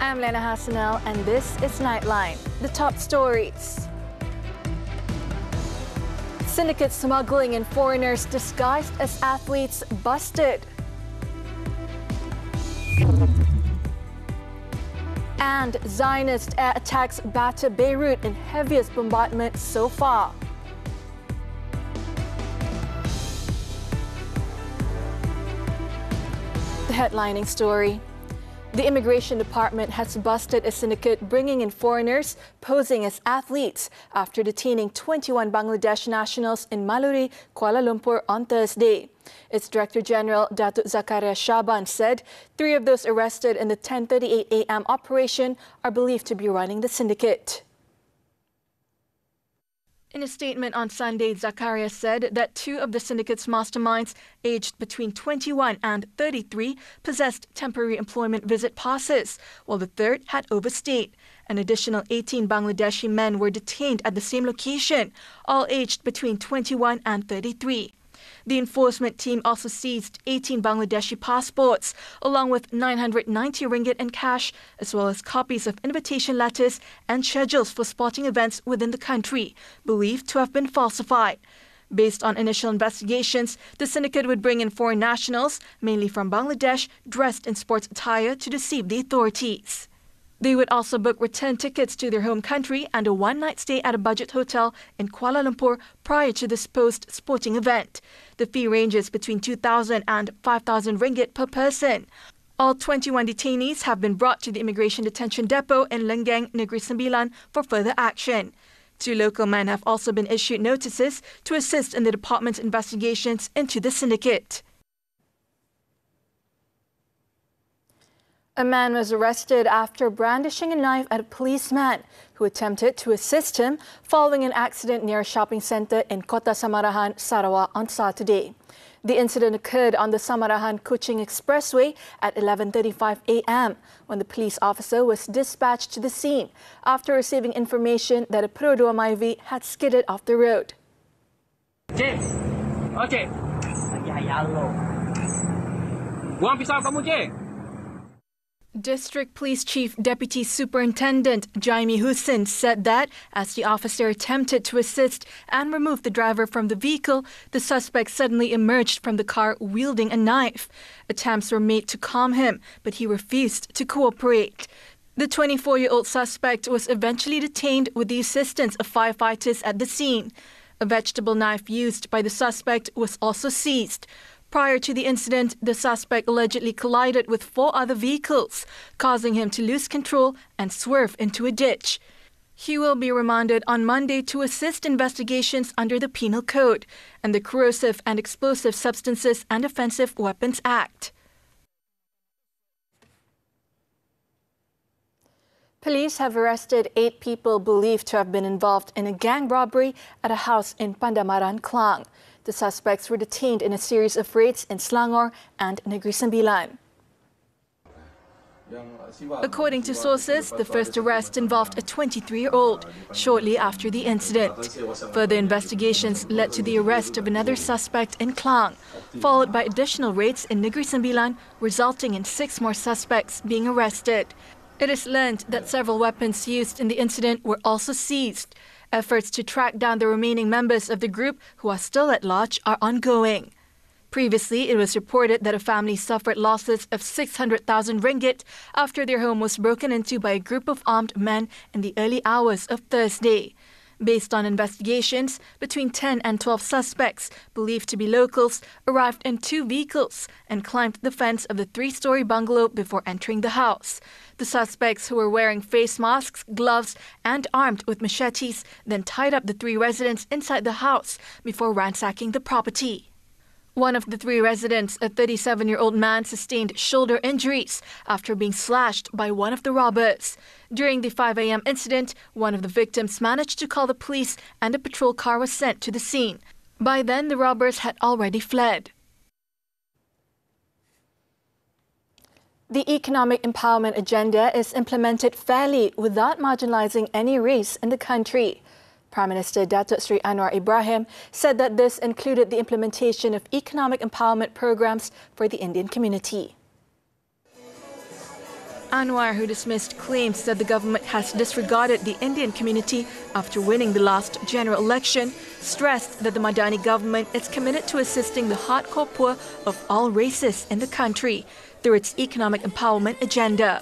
I'm Liyana Hassanel, and this is Nightline, the top stories. Syndicate smuggling and foreigners disguised as athletes busted. And Zionist air attacks batter Beirut in heaviest bombardment so far. The headlining story. The Immigration Department has busted a syndicate bringing in foreigners posing as athletes after detaining 21 Bangladesh nationals in Maluri, Kuala Lumpur on Thursday. Its Director General, Datuk Zakaria Shaban, said 3 of those arrested in the 10:38 a.m. operation are believed to be running the syndicate. In a statement on Sunday, Zakaria said that 2 of the syndicate's masterminds, aged between 21 and 33, possessed temporary employment visit passes, while the third had overstayed. An additional 18 Bangladeshi men were detained at the same location, all aged between 21 and 33. The enforcement team also seized 18 Bangladeshi passports, along with 990 ringgit in cash, as well as copies of invitation letters and schedules for sporting events within the country, believed to have been falsified. Based on initial investigations, the syndicate would bring in foreign nationals, mainly from Bangladesh, dressed in sports attire to deceive the authorities. They would also book return tickets to their home country and a one-night stay at a budget hotel in Kuala Lumpur prior to the supposed sporting event. The fee ranges between 2,000 and 5,000 ringgit per person. All 21 detainees have been brought to the Immigration Detention Depot in Lenggeng, Negeri Sembilan for further action. 2 local men have also been issued notices to assist in the department's investigations into the syndicate. A man was arrested after brandishing a knife at a policeman who attempted to assist him following an accident near a shopping centre in Kota Samarahan, Sarawak on Saturday. The incident occurred on the Samarahan-Kuching Expressway at 11:35 a.m. when the police officer was dispatched to the scene after receiving information that a Pro 2 Myvi had skidded off the road. James, okay. Buang pisau kamu, James. District Police Chief Deputy Superintendent Jaime Hussein said that as the officer attempted to assist and remove the driver from the vehicle, the suspect suddenly emerged from the car wielding a knife. Attempts were made to calm him, but he refused to cooperate. The 24-year-old suspect was eventually detained with the assistance of firefighters at the scene. A vegetable knife used by the suspect was also seized. Prior to the incident, the suspect allegedly collided with 4 other vehicles, causing him to lose control and swerve into a ditch. He will be remanded on Monday to assist investigations under the Penal Code and the Corrosive and Explosive Substances and Offensive Weapons Act. Police have arrested 8 people believed to have been involved in a gang robbery at a house in Pandamaran, Klang. The suspects were detained in a series of raids in Selangor and Negeri Sembilan. According to sources, the first arrest involved a 23-year-old shortly after the incident. Further investigations led to the arrest of another suspect in Klang, followed by additional raids in Negeri Sembilan, resulting in 6 more suspects being arrested. It is learned that several weapons used in the incident were also seized. Efforts to track down the remaining members of the group who are still at large are ongoing. Previously, it was reported that a family suffered losses of 600,000 ringgit after their home was broken into by a group of armed men in the early hours of Thursday. Based on investigations, between 10 and 12 suspects, believed to be locals, arrived in 2 vehicles and climbed the fence of the 3-story bungalow before entering the house. The suspects, who were wearing face masks, gloves, and armed with machetes, then tied up the 3 residents inside the house before ransacking the property. One of the 3 residents, a 37-year-old man, sustained shoulder injuries after being slashed by one of the robbers. During the 5 a.m. incident, one of the victims managed to call the police and a patrol car was sent to the scene. By then, the robbers had already fled. The economic empowerment agenda is implemented fairly without marginalizing any race in the country. Prime Minister Datuk Sri Anwar Ibrahim said that this included the implementation of economic empowerment programs for the Indian community. Anwar, who dismissed claims that the government has disregarded the Indian community after winning the last general election, stressed that the Madani government is committed to assisting the hardcore poor of all races in the country through its economic empowerment agenda.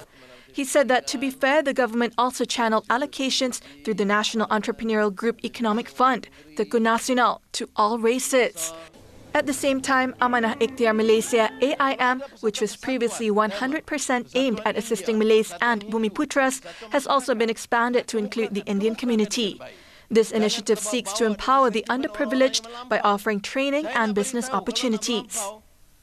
He said that, to be fair, the government also channeled allocations through the National Entrepreneurial Group Economic Fund, the Tekun Nasional, to all races. At the same time, Amanah Ikhtiar Malaysia AIM, which was previously 100% aimed at assisting Malays and Bumiputras, has also been expanded to include the Indian community. This initiative seeks to empower the underprivileged by offering training and business opportunities.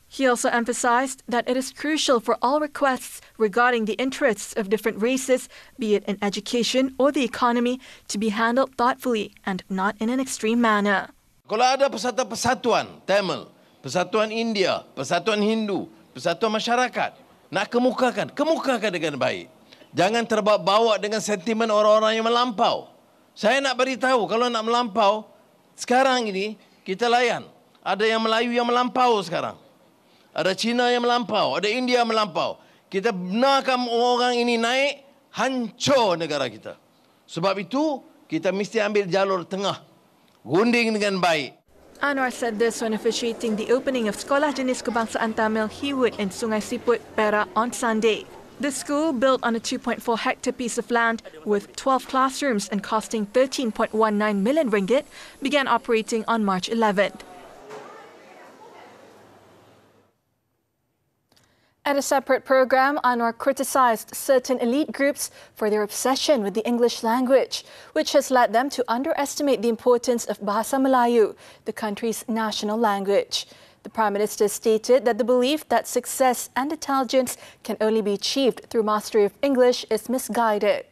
He also emphasized that it is crucial for all requests regarding the interests of different races, be it in education or the economy, to be handled thoughtfully and not in an extreme manner. Kalau ada persatuan Tamil, persatuan India, persatuan Hindu, persatuan masyarakat, nak kemukakan dengan baik. Jangan terbawa dengan sentimen orang-orang yang melampau. Saya nak beritahu, kalau nak melampau, sekarang ini kita layan. Ada yang Melayu yang melampau sekarang. Ada Cina yang melampau, ada India yang melampau. Kita benarkan orang ini naik, hancur negara kita. Sebab itu, kita mesti ambil jalur tengah. Anwar said this when officiating the opening of Sekolah Jenis Kebangsaan Tamil Hiwud in Sungai Siput, Perak on Sunday. The school, built on a 2.4-hectare piece of land with 12 classrooms and costing 13.19 million ringgit, began operating on March 11th. At a separate program, Anwar criticized certain elite groups for their obsession with the English language, which has led them to underestimate the importance of Bahasa Melayu, the country's national language. The Prime Minister stated that the belief that success and intelligence can only be achieved through mastery of English is misguided.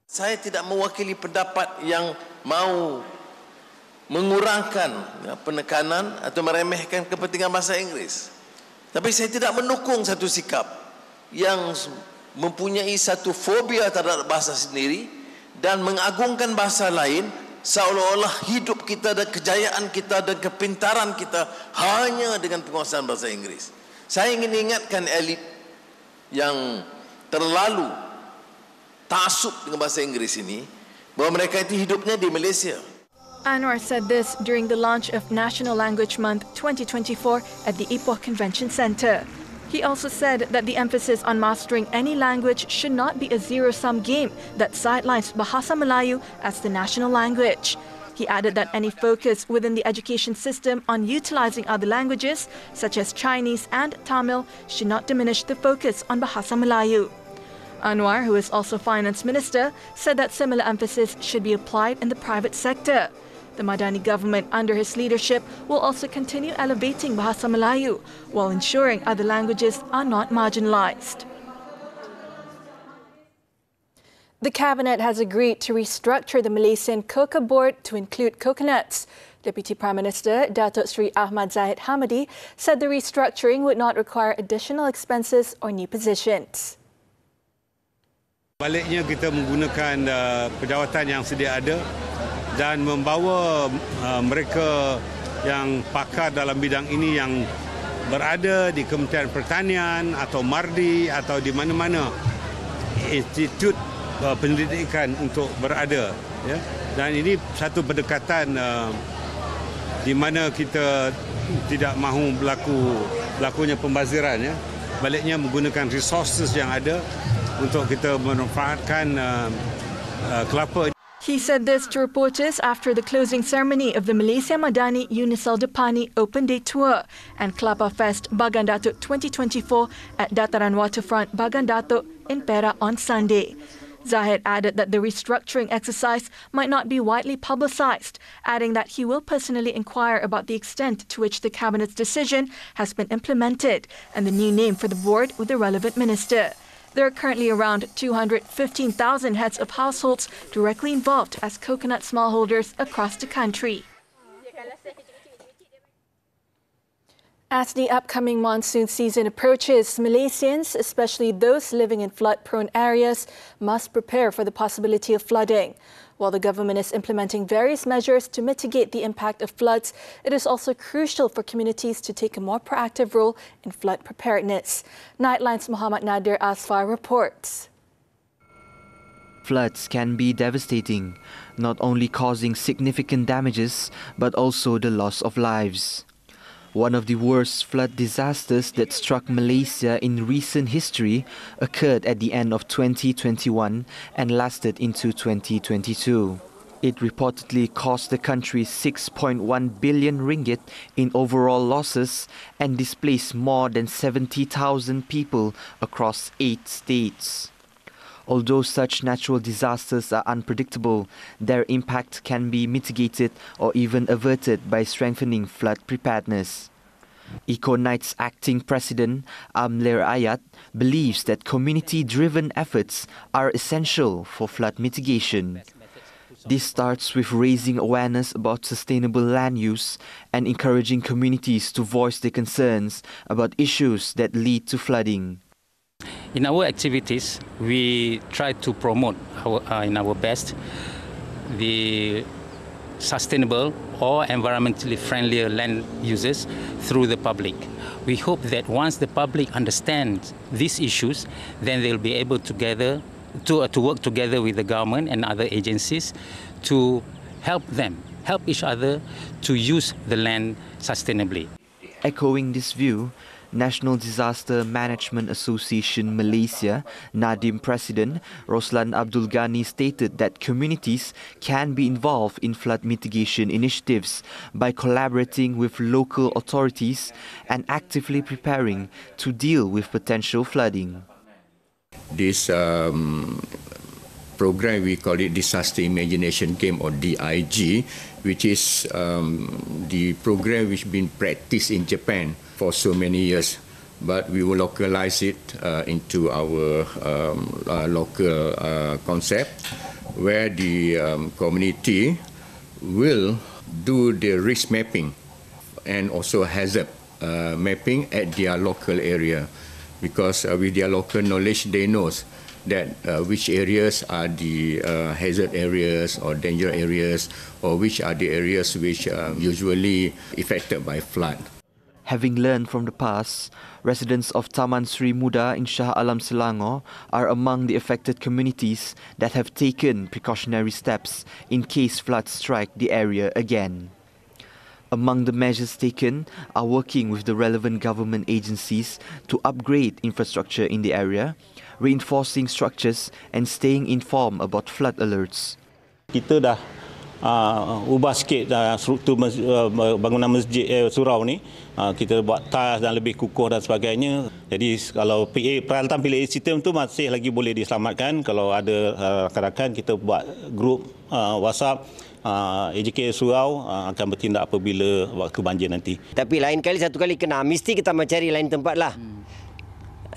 Saya tidak mewakili pendapat yang mau mengurangkan penekanan atau meremehkan kepentingan bahasa Inggeris. Tapi saya tidak mendukung satu sikap yang mempunyai satu fobia terhadap bahasa sendiri dan mengagungkan bahasa lain seolah-olah hidup kita dan kejayaan kita dan kepintaran kita hanya dengan penguasaan bahasa Inggeris. Saya ingin ingatkan elit yang terlalu taksub dengan bahasa Inggeris ini bahawa mereka itu hidupnya di Malaysia. Anwar said this during the launch of National Language Month 2024 at the Ipoh Convention Centre. He also said that the emphasis on mastering any language should not be a zero-sum game that sidelines Bahasa Melayu as the national language. He added that any focus within the education system on utilizing other languages, such as Chinese and Tamil, should not diminish the focus on Bahasa Melayu. Anwar, who is also Finance Minister, said that similar emphasis should be applied in the private sector. The Madani government, under his leadership, will also continue elevating Bahasa Melayu while ensuring other languages are not marginalized. The Cabinet has agreed to restructure the Malaysian Cocoa Board to include coconuts. Deputy Prime Minister Datuk Seri Ahmad Zahid Hamidi said the restructuring would not require additional expenses or new positions. Baliknya kita menggunakan pejawatan yang sedia ada dan membawa mereka yang pakar dalam bidang ini yang berada di Kementerian Pertanian atau Mardi atau di mana-mana institut penyelidikan untuk berada, ya. Dan ini satu pendekatan di mana kita tidak mahu berlakunya pembaziran, ya. Baliknya menggunakan resources yang ada untuk kita memanfaatkan kelapa. He said this to reporters after the closing ceremony of the Malaysia Madani Unisel Depani Open Day Tour and Kelapa Fest Bagan Datuk 2024 at Dataran Waterfront Bagan Datuk in Perak on Sunday. Zahid added that the restructuring exercise might not be widely publicised, adding that he will personally inquire about the extent to which the Cabinet's decision has been implemented and the new name for the board with the relevant minister. There are currently around 215,000 heads of households directly involved as coconut smallholders across the country. As the upcoming monsoon season approaches, Malaysians, especially those living in flood-prone areas, must prepare for the possibility of flooding. While the government is implementing various measures to mitigate the impact of floods, it is also crucial for communities to take a more proactive role in flood preparedness. Nightline's Muhammad Nadir Asfar reports. Floods can be devastating, not only causing significant damages, but also the loss of lives. One of the worst flood disasters that struck Malaysia in recent history occurred at the end of 2021 and lasted into 2022. It reportedly cost the country 6.1 billion ringgit in overall losses and displaced more than 70,000 people across 8 states. Although such natural disasters are unpredictable, their impact can be mitigated or even averted by strengthening flood preparedness. EcoNight's acting president, Amler Ayat, believes that community-driven efforts are essential for flood mitigation. This starts with raising awareness about sustainable land use and encouraging communities to voice their concerns about issues that lead to flooding. In our activities, we try to promote in our best the sustainable or environmentally friendlier land uses through the public. We hope that once the public understands these issues, then they'll be able to work together with the government and other agencies to help each other to use the land sustainably. Echoing this view, National Disaster Management Association Malaysia, Nadim President Roslan Abdul Ghani stated that communities can be involved in flood mitigation initiatives by collaborating with local authorities and actively preparing to deal with potential flooding. This program, we call it Disaster Imagination Game or DIG, which is the program which has been practiced in Japan for so many years, but we will localize it into our local concept, where the community will do the risk mapping and also hazard mapping at their local area, because with their local knowledge they know that which areas are the hazard areas or danger areas, or which are the areas which are usually affected by flood. Having learned from the past, residents of Taman Sri Muda in Shah Alam Selangor are among the affected communities that have taken precautionary steps in case floods strike the area again. Among the measures taken are working with the relevant government agencies to upgrade infrastructure in the area, reinforcing structures and staying informed about flood alerts. Kita dah ubah sikit struktur bangunan masjid surau ni. Kita buat tiles dan lebih kukuh dan sebagainya. Jadi kalau peralatan PA sistem tu masih lagi boleh diselamatkan. Kalau ada rakan-rakan, kita buat grup WhatsApp. AJK surau akan bertindak apabila waktu banjir nanti. Tapi lain kali, satu kali kena, mesti kita mencari lain tempat lah.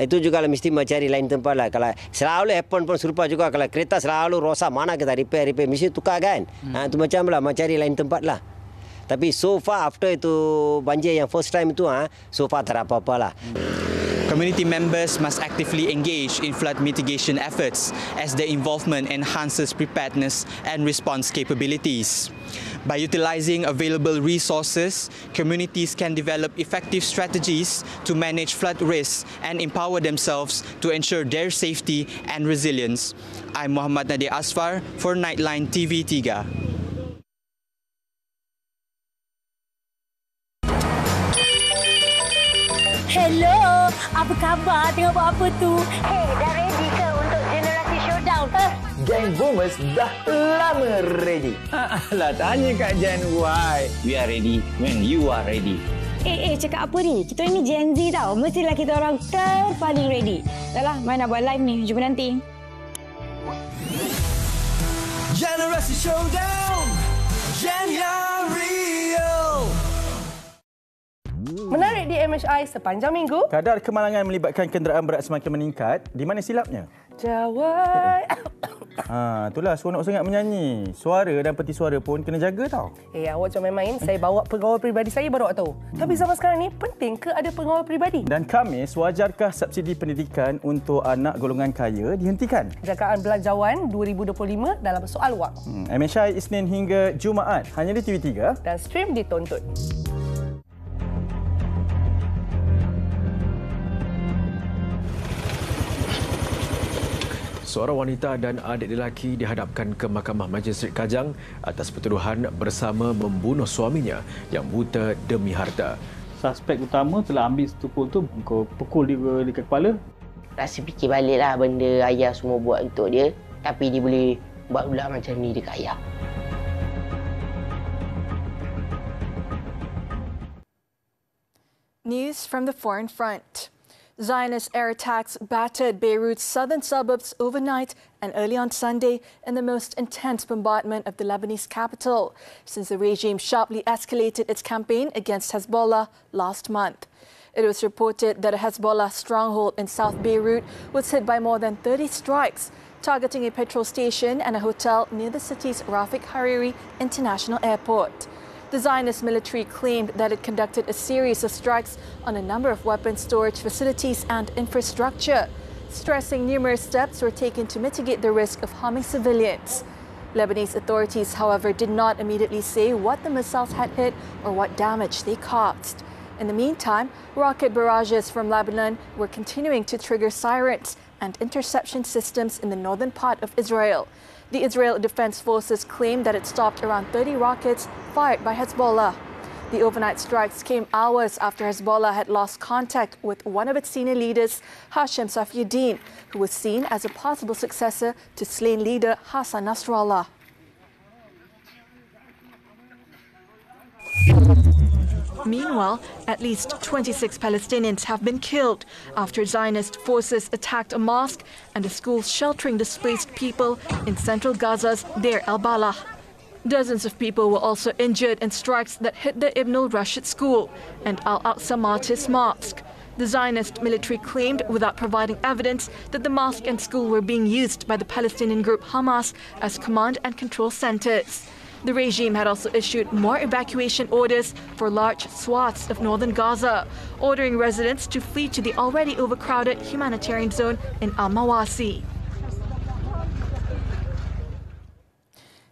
Itu juga mesti mencari lain tempat lah. Kalau selalu happen pun serupa juga. Kalau kereta selalu rosak, mana kita repair, mesti tukar kan. Itu macam lah, mencari lain tempat lah. Tapi so far after itu banjir yang first time itu, so far tak ada apa-apa lah. Community members must actively engage in flood mitigation efforts as their involvement enhances preparedness and response capabilities. By utilizing available resources, communities can develop effective strategies to manage flood risks and empower themselves to ensure their safety and resilience. I'm Muhammad Nadir Asfar for Nightline TV3. Hello, apa khabar? Tengok buat apa tu? Hey, dah ready ke untuk generasi showdown? Geng Boomers dah lama ready. Alah, tanya Kak Gen Y. We are ready when you are ready. Cakap apa ni? Kita ni Gen Z tau. Mestilah kita orang terpaling ready. Dah lah, mana nak buat live ni. Jumpa nanti. Generasi showdown. Gen yang real. Menarik di MHI sepanjang minggu. Kadar kemalangan melibatkan kenderaan berat semakin meningkat. Di mana silapnya? Jawab. Itulah seronok sangat menyanyi. Suara dan peti suara pun kena jaga tau. Awak jangan main-main. Saya bawa pengawal peribadi saya baru awak tahu. Tapi zaman sekarang ni penting ke ada pengawal peribadi? Dan Khamis, wajarkah subsidi pendidikan untuk anak golongan kaya dihentikan? Jagaan Belanjawan 2025 dalam soal wang. MSI Isnin hingga Jumaat hanya di TV3 dan stream ditonton. Seorang wanita dan adik lelaki dihadapkan ke Mahkamah Magistrate Kajang atas pertuduhan bersama membunuh suaminya yang buta demi harta. Suspek utama telah ambil setupul tu, pukul dia dekat kepala. Rasa fikir baliklah benda ayah semua buat untuk dia, tapi dia boleh buat pula macam ni dekat ayah. News from the foreign front. Zionist air attacks battered Beirut's southern suburbs overnight and early on Sunday in the most intense bombardment of the Lebanese capital since the regime sharply escalated its campaign against Hezbollah last month. It was reported that a Hezbollah stronghold in South Beirut was hit by more than 30 strikes, targeting a petrol station and a hotel near the city's Rafik Hariri International Airport. The Zionist military claimed that it conducted a series of strikes on a number of weapons storage facilities and infrastructure, stressing numerous steps were taken to mitigate the risk of harming civilians. Lebanese authorities, however, did not immediately say what the missiles had hit or what damage they caused. In the meantime, rocket barrages from Lebanon were continuing to trigger sirens and interception systems in the northern part of Israel. The Israel Defense Forces claimed that it stopped around 30 rockets fired by Hezbollah. The overnight strikes came hours after Hezbollah had lost contact with one of its senior leaders, Hashem Safieddin, who was seen as a possible successor to slain leader Hassan Nasrallah. Meanwhile, at least 26 Palestinians have been killed after Zionist forces attacked a mosque and a school sheltering displaced people in central Gaza's Deir el-Balah. Dozens of people were also injured in strikes that hit the Ibn al-Rashid school and Al-Aqsa Martyrs Mosque. The Zionist military claimed, without providing evidence, that the mosque and school were being used by the Palestinian group Hamas as command and control centers. The regime had also issued more evacuation orders for large swaths of northern Gaza, ordering residents to flee to the already overcrowded humanitarian zone in Al-Mawasi.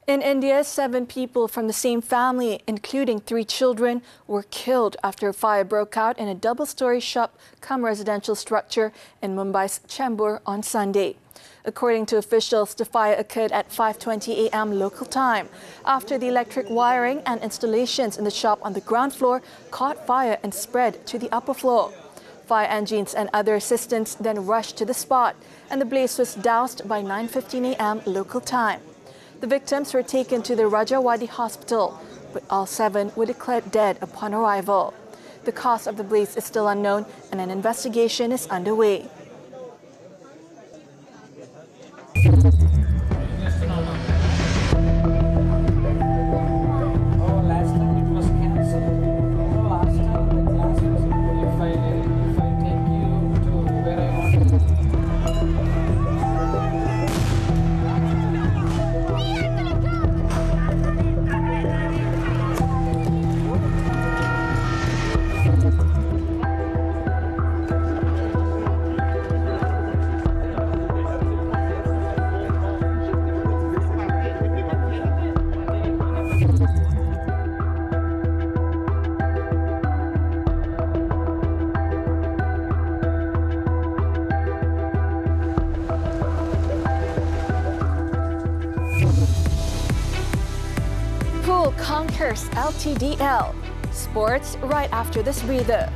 In India, 7 people from the same family, including 3 children, were killed after a fire broke out in a double-story shop-cum-residential structure in Mumbai's Chembur on Sunday. According to officials, the fire occurred at 5:20 a.m. local time after the electric wiring and installations in the shop on the ground floor caught fire and spread to the upper floor. Fire engines and other assistants then rushed to the spot, and the blaze was doused by 9:15 a.m. local time. The victims were taken to the Rajawadi hospital, but all 7 were declared dead upon arrival. The cause of the blaze is still unknown, and an investigation is underway. Conquers LTDL. Sports right after this breather.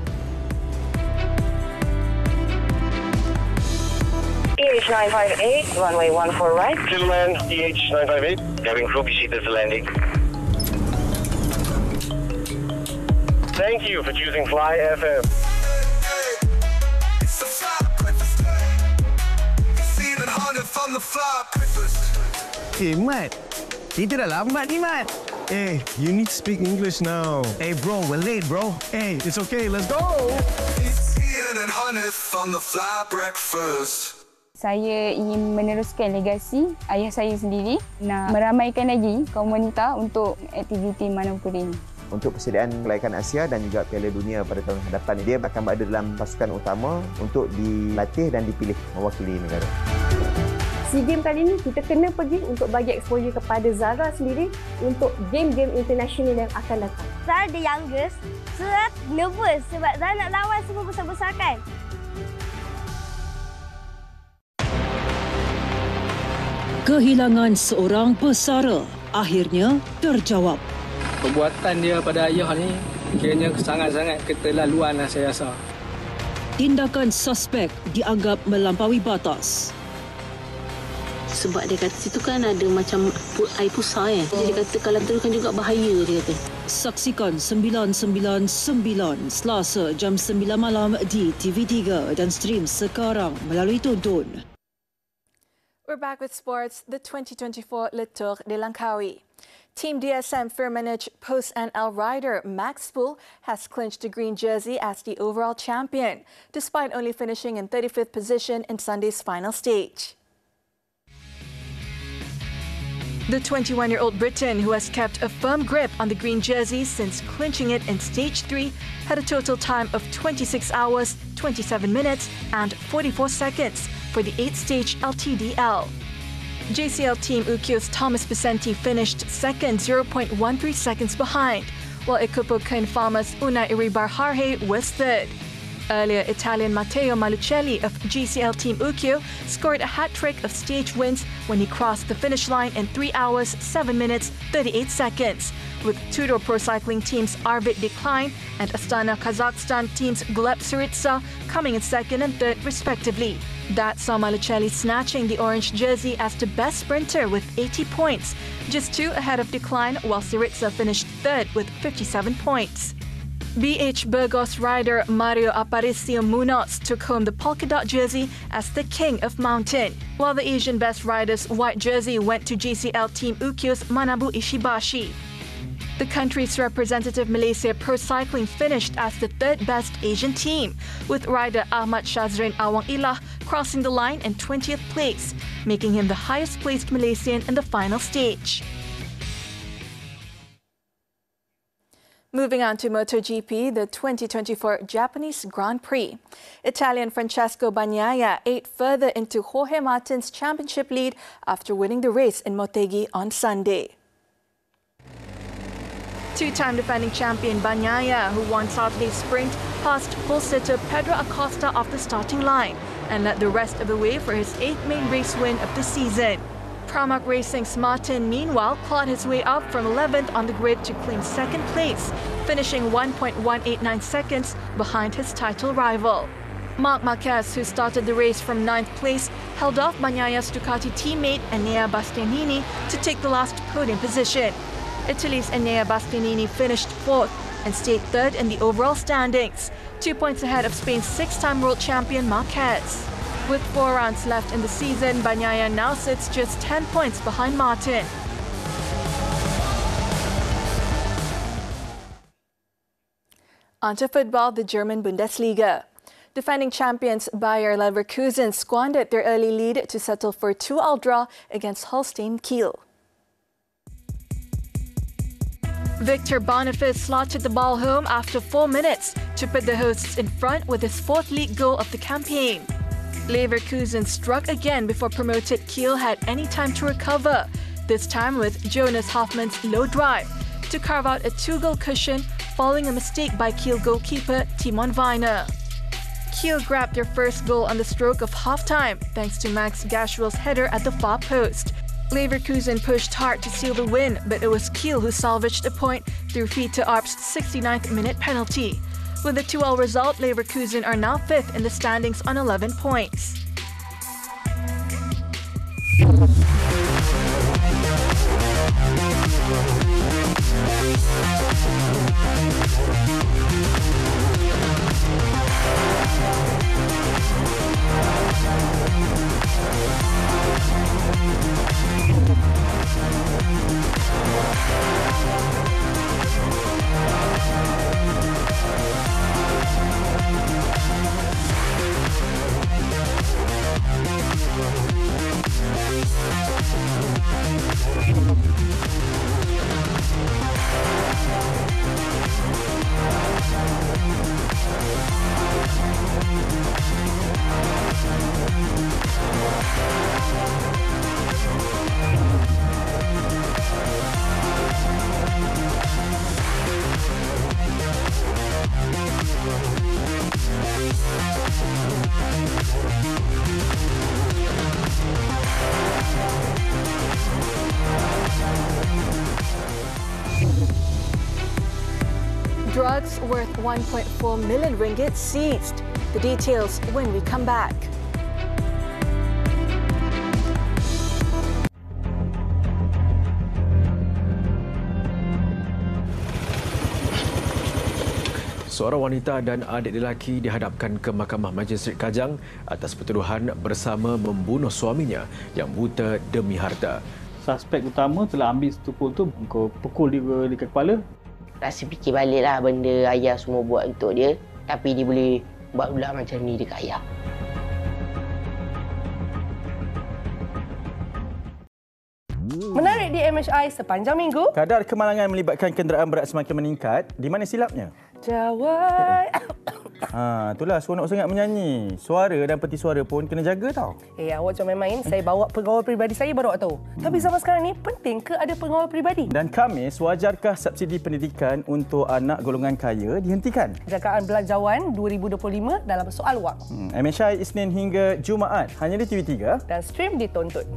EH958, runway 14 right. Gentlemen, EH958, cabin crew, be seated for landing. Thank you for choosing Fly FM. Hey, Mat. Kita dah lambat ni, Mat. Hey, you need to speak English now. Hey, bro, we're late, bro. Hey, it's okay, let's go. It's Ian and Hanif on the fly breakfast. Saya ingin meneruskan legasi ayah saya sendiri, nak meramaikan lagi kaum wanita untuk aktiviti manapun ini. Untuk persediaan Kelayakan Asia dan juga Piala Dunia pada tahun hadapan, dia akan berada dalam pasukan utama untuk dilatih dan dipilih mewakili negara. SEA Games kali ini kita kena pergi untuk bagi exposure kepada Zara sendiri untuk game-game international yang akan datang. Zara the youngest, Zara nervous sebab Zara nak lawan semua besar-besar kan. Kehilangan seorang pesara akhirnya terjawab. Perbuatan dia pada ayah ni kiranya sangat-sangat keterlaluan lah saya rasa. Tindakan suspek dianggap melampaui batas. Sebab dia kata situ kan ada macam air pusar kan. Jadi dia kata kalau teruskan juga bahaya dia kata. Saksikan 999 Selasa jam 9 malam di TV3 dan stream sekarang melalui Tonton. We're back with sports. The 2024 Le Tour de Langkawi. Team DSM Firmenich post-NL rider Max Poole has clinched the green jersey as the overall champion, despite only finishing in 35th position in Sunday's final stage. The 21-year-old Briton, who has kept a firm grip on the green jersey since clinching it in Stage 3, had a total time of 26 hours, 27 minutes and 44 seconds for the 8th-stage LTDL. JCL Team Ukyo's Thomas Vicente finished second, 0.13 seconds behind, while Equipo Kern Farmers' Unai Iribar Harhe was third. Earlier, Italian Matteo Malucelli of GCL Team Ukyo scored a hat-trick of stage wins when he crossed the finish line in 3 hours, 7 minutes, 38 seconds, with Tudor Pro Cycling Team's Arvid Decline and Astana Kazakhstan Team's Gleb Syriza coming in second and third respectively. That saw Malucelli snatching the orange jersey as the best sprinter with 80 points, just 2 ahead of Decline, while Syriza finished third with 57 points. BH Burgos rider Mario Aparicio Munoz took home the polka dot jersey as the king of mountain, while the Asian Best Rider's white jersey went to GCL Team Ukyo's Manabu Ishibashi. The country's representative Malaysia Pro Cycling finished as the third best Asian team, with rider Ahmad Shazrin Awang Ilah crossing the line in 20th place, making him the highest placed Malaysian in the final stage. Moving on to Moto GP, the 2024 Japanese Grand Prix. Italian Francesco Bagnaia ate further into Jorge Martin's championship lead after winning the race in Motegi on Sunday. Two-time defending champion Bagnaia, who won Saturday's sprint, passed pole sitter Pedro Acosta off the starting line and led the rest of the way for his 8th main race win of the season. Pramac Racing's Martin, meanwhile, clawed his way up from 11th on the grid to claim second place, finishing 1.189 seconds behind his title rival. Marc Marquez, who started the race from 9th place, held off Bagnaia's Ducati teammate Enea Bastianini to take the last podium position. Italy's Enea Bastianini finished 4th and stayed 3rd in the overall standings, 2 points ahead of Spain's 6-time world champion Marquez. With 4 rounds left in the season, Bagnaia now sits just 10 points behind Martin. On to football, the German Bundesliga. Defending champions Bayer Leverkusen squandered their early lead to settle for a 2-2 draw against Holstein Kiel. Victor Boniface slotted the ball home after 4 minutes to put the hosts in front with his 4th league goal of the campaign. Leverkusen struck again before promoted Kiel had any time to recover, this time with Jonas Hoffmann's low drive to carve out a 2-goal cushion following a mistake by Kiel goalkeeper Timon Weiner. Kiel grabbed their first goal on the stroke of half-time thanks to Max Gashwell's header at the far post. Leverkusen pushed hard to seal the win, but it was Kiel who salvaged a point through Fiete Arp's 69th minute penalty. With the 2-2 result, Leverkusen are now 5th in the standings on 11 points. worth 1.4 million ringgit seized. The details when we come back. Seorang wanita dan adik lelaki dihadapkan ke Mahkamah Magistrate Kajang atas pertuduhan bersama membunuh suaminya yang buta demi harta. Suspek utama telah ambil setupul tu, pukul dia dekat kepala. Rasa fikir baliklah benda ayah semua buat untuk dia, tapi dia boleh buat pula macam ni dekat ayah. Menarik di MHI sepanjang minggu. Kadar kemalangan melibatkan kenderaan berat semakin meningkat. Di mana silapnya? Jawab. Itulah seronok sangat menyanyi. Suara dan peti suara pun kena jaga tau. Awak jangan main-main. Saya bawa pengawal peribadi saya baru awak tahu. Tapi zaman sekarang ni penting ke ada pengawal peribadi? Dan Khamis, wajarkah subsidi pendidikan untuk anak golongan kaya dihentikan? Jagaan Belanjawan 2025 dalam soal wang. MHI Isnin hingga Jumaat hanya di TV3 dan stream ditonton.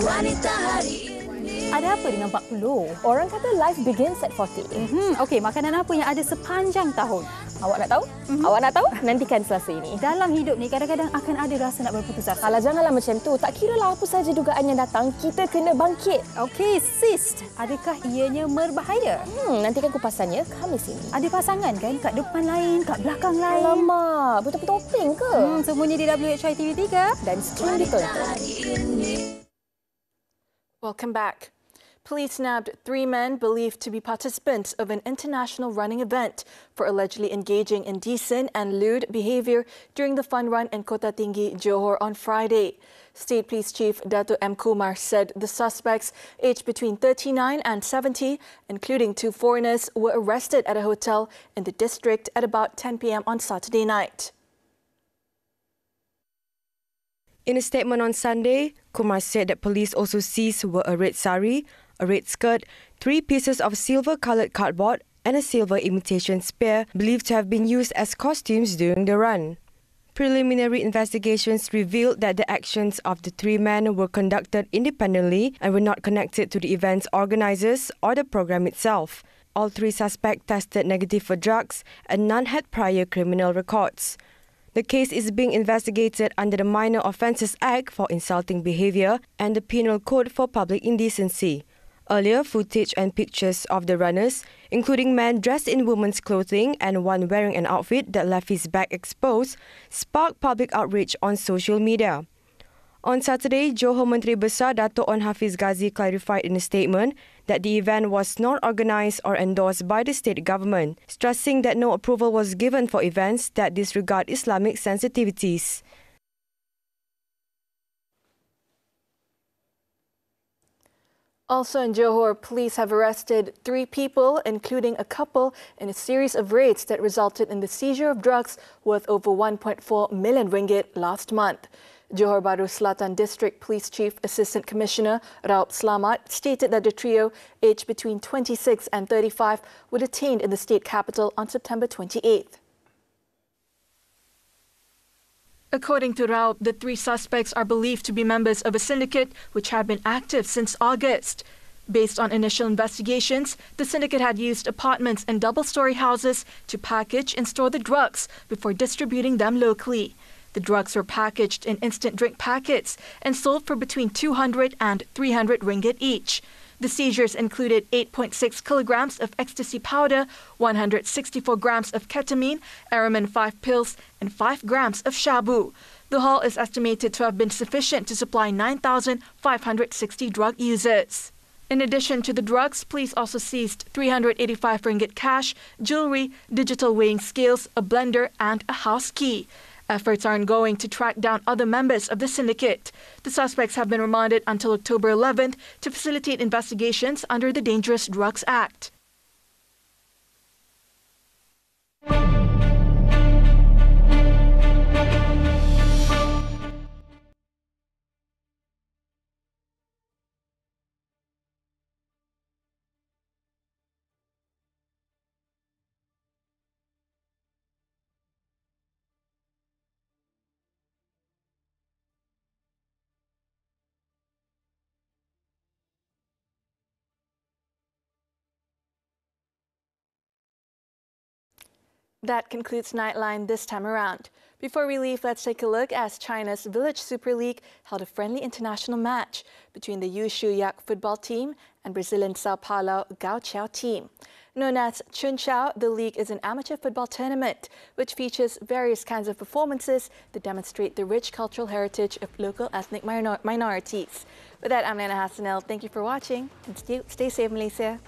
Wanita hari ini. Ada apa dengan 40? Orang kata life begins at 40. Okey, makanan apa yang ada sepanjang tahun? Awak nak tahu? Awak nak tahu? Nantikan Selasa ini. Dalam hidup ni kadang-kadang akan ada rasa nak berputus asa. Alah, janganlah macam tu. Tak kiralah apa saja dugaan yang datang, kita kena bangkit. Okey, cyst. Adakah ianya berbahaya? Nantikan kupasannya Khamis ini. Ada pasangan kan kat depan lain, kat belakang lain. Alamak, betul-betul topeng ke? Semuanya di WHI TV3 dan stream ditonton. Welcome back. Police nabbed 3 men believed to be participants of an international running event for allegedly engaging in indecent and lewd behaviour during the fun run in Kota Tinggi, Johor on Friday. State Police Chief Dato M. Kumar said the suspects, aged between 39 and 70, including 2 foreigners, were arrested at a hotel in the district at about 10 p.m. on Saturday night. In a statement on Sunday, Kumar said that police also seized were a red sari, a red skirt, 3 pieces of silver-coloured cardboard and a silver imitation spear believed to have been used as costumes during the run. Preliminary investigations revealed that the actions of the 3 men were conducted independently and were not connected to the event's organisers or the program itself. All 3 suspects tested negative for drugs and none had prior criminal records. The case is being investigated under the Minor Offences Act for insulting behaviour and the Penal Code for public indecency. Earlier, footage and pictures of the runners, including men dressed in women's clothing and one wearing an outfit that left his back exposed, sparked public outrage on social media. On Saturday, Johor Menteri Besar Dato' Onn Hafiz Ghazi clarified in a statement that the event was not organised or endorsed by the state government, stressing that no approval was given for events that disregard Islamic sensitivities. Also in Johor, police have arrested 3 people, including a couple, in a series of raids that resulted in the seizure of drugs worth over 1.4 million ringgit last month. Johor Bahru Selatan District Police Chief Assistant Commissioner Raub Slamat stated that the trio, aged between 26 and 35, were detained in the state capital on September 28th. According to Raub, the 3 suspects are believed to be members of a syndicate which had been active since August. Based on initial investigations, the syndicate had used apartments and double-storey houses to package and store the drugs before distributing them locally. The drugs were packaged in instant drink packets and sold for between 200 and 300 ringgit each. The seizures included 8.6 kilograms of ecstasy powder, 164 grams of ketamine, Aramin 5 pills, and 5 grams of shabu. The haul is estimated to have been sufficient to supply 9,560 drug users. In addition to the drugs, police also seized 385 ringgit cash, jewellery, digital weighing scales, a blender, and a house key. Efforts are ongoing to track down other members of the syndicate. The suspects have been remanded until October 11th to facilitate investigations under the Dangerous Drugs Act. That concludes Nightline this time around. Before we leave, let's take a look as China's Village Super League held a friendly international match between the Yushu Yak football team and Brazilian Sao Paulo Gauchao team. Known as Chunchao, the league is an amateur football tournament which features various kinds of performances that demonstrate the rich cultural heritage of local ethnic minorities. With that, I'm Liyana Hassanel. Thank you for watching and stay safe, Malaysia.